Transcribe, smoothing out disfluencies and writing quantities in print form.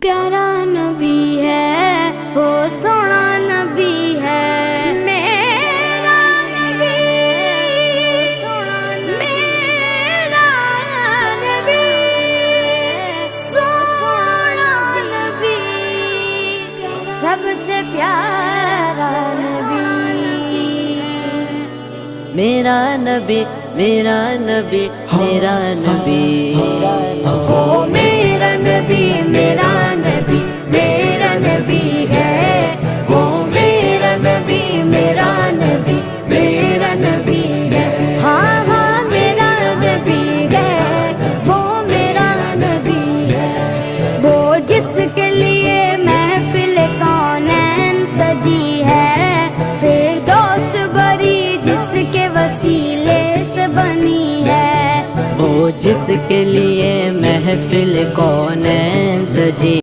پیارا نبی ہے وہ سونا نبی ہے میرا نبی میرا نبی سونا نبی سب سے پیارا نبی میرا نبی میرا نبی میرا نبی وہ میرا نبی میرا نبی میرا نبی ہے وہ میرا نبی میرا نبی میرا نبی ہے ہاں ہاں میرا نبی ہے وہ میرا نبی ہے وہ جس کے لیے محفل کونین سجی ہے فردوس بری جس کے وسیلے سے بنی ہے وہ جس کے لیے محفل کونین سجی